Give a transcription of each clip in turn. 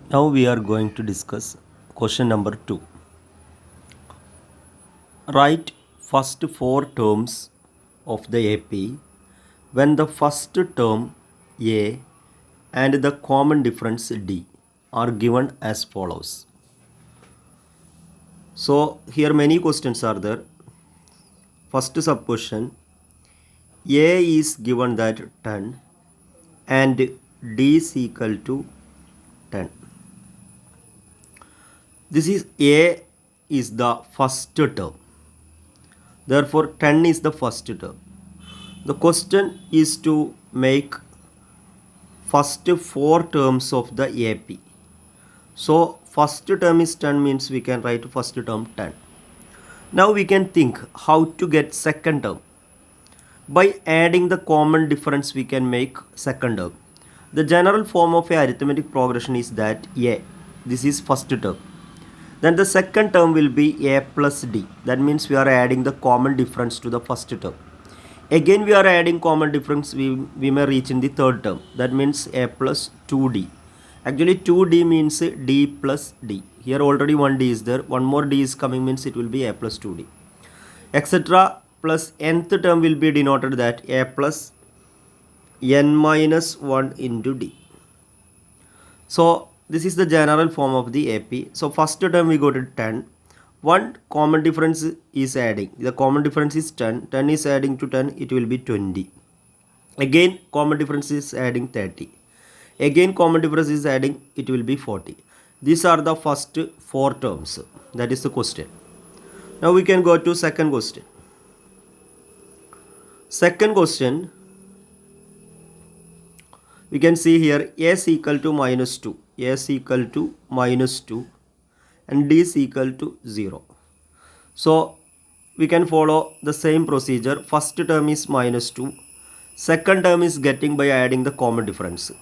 Now we are going to discuss question number 2. Write first four terms of the AP when the first term A and the common difference D are given as follows. So here many questions are there. First supposition, A is given that 10 and D is equal to 10. This is A is the first term. Therefore, 10 is the first term. The question is to make first four terms of the AP. So, first term is 10 means we can write first term 10. Now we can think how to get second term. By adding the common difference we can make second term. The general form of a arithmetic progression is that A, this is first term. Then the second term will be A plus D. That means we are adding the common difference to the first term. Again we are adding common difference, we may reach in the third term. That means A plus 2D. Actually 2D means D plus D. Here already one D is there. One more D is coming means it will be A plus 2D. Etc. Plus nth term will be denoted that A plus n minus 1 into D. So this is the general form of the AP. So first term we go to 10. One common difference is adding. The common difference is 10. 10 is adding to 10. It will be 20. Again common difference is adding 30. Again common difference is adding. It will be 40. These are the first four terms. That is the question. Now we can go to second question. Second question. We can see here A is equal to minus 2. A is equal to minus 2 and D is equal to 0. So we can follow the same procedure. First term is minus 2. Second term is getting by adding the common difference.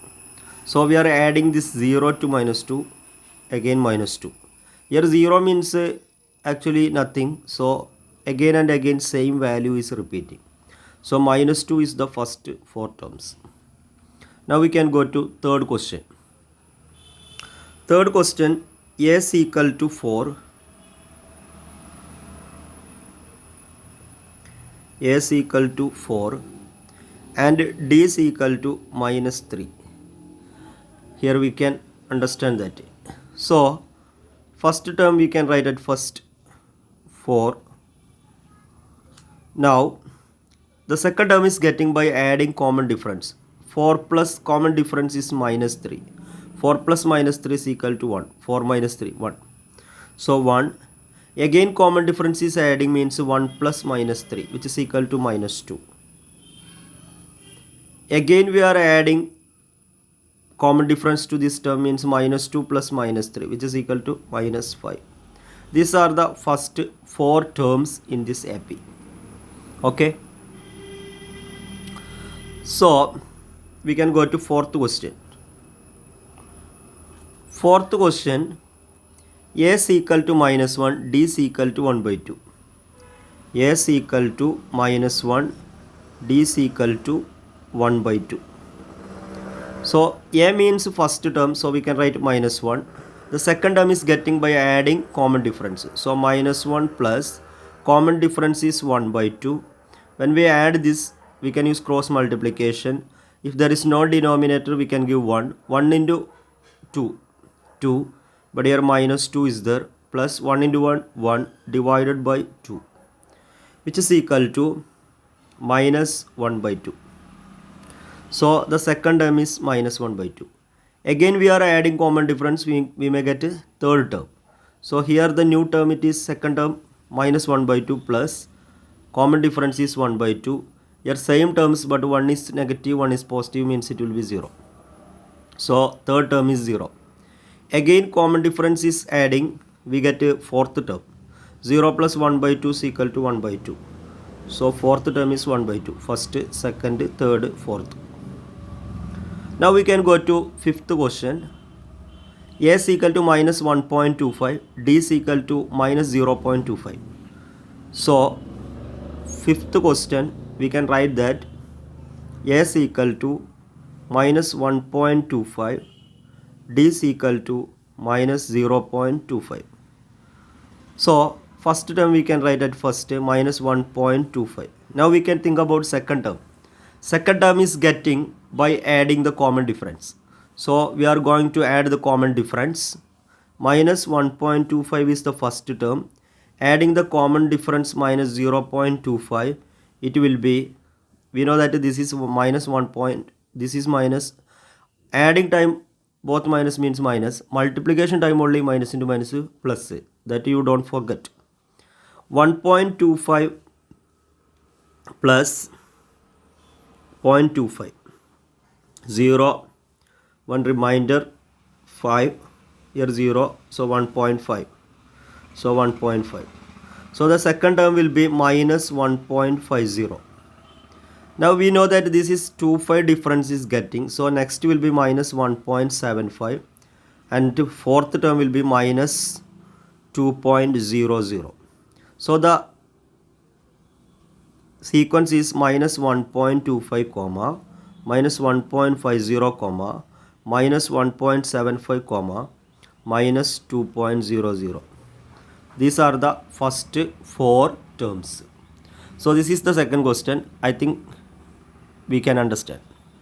So we are adding this 0 to minus 2. Again minus 2. Here 0 means actually nothing. So again and again same value is repeating. So minus 2 is the first four terms. Now we can go to third question. Third question, A is equal to 4. A is equal to 4 and D is equal to minus 3. Here we can understand that. So first term we can write at first 4. Now the second term is getting by adding common difference. 4 plus common difference is minus 3. 4 plus minus 3 is equal to 1. 4 minus 3, 1. So 1. Again common difference is adding means 1 plus minus 3 which is equal to minus 2. Again we are adding common difference to this term means minus 2 plus minus 3 which is equal to minus 5. These are the first four terms in this AP. Okay. So we can go to fourth question. Fourth question, A is equal to minus 1, D is equal to 1 by 2. A is equal to minus 1, D is equal to 1 by 2. So A means first term, so we can write minus 1. The second term is getting by adding common difference. So minus 1 plus common difference is 1 by 2. When we add this, we can use cross multiplication. If there is no denominator, we can give 1. 1 into 2, 2. But here minus 2 is there. Plus 1 into 1, 1 divided by 2. Which is equal to minus 1 by 2. So the second term is minus 1 by 2. Again we are adding common difference. We may get a third term. So here the new term it is second term minus 1 by 2 plus common difference is 1 by 2. Here same terms but one is negative, one is positive means it will be 0. So third term is 0. Again common difference is adding, we get a fourth term. 0 plus 1 by 2 is equal to 1 by 2. So fourth term is 1 by 2. First, second, third, fourth. Now we can go to fifth question. A is equal to minus 1.25. D is equal to minus 0.25. So fifth question we can write that A is equal to minus 1.25, D is equal to minus 0.25. So first term we can write at first minus 1.25. Now we can think about second term. Second term is getting by adding the common difference. So we are going to add the common difference. Minus 1.25 is the first term. Adding the common difference minus 0.25, it will be, we know that this is minus 1 point, this is minus, adding time both minus means minus, multiplication time only minus into minus plus, that you don't forget. 1.25 plus 0.25, 0, 1 reminder, 5, here 0, so 1.5, so 1.5. So the second term will be minus 1.50. Now we know that this is 25 difference is getting, so next will be minus 1.75 and fourth term will be minus 2.00. So the sequence is minus 1.25 comma, minus 1.50 comma, minus 1.75 comma, minus 2.00. These are the first 4 terms. So this is the second question. I think we can understand.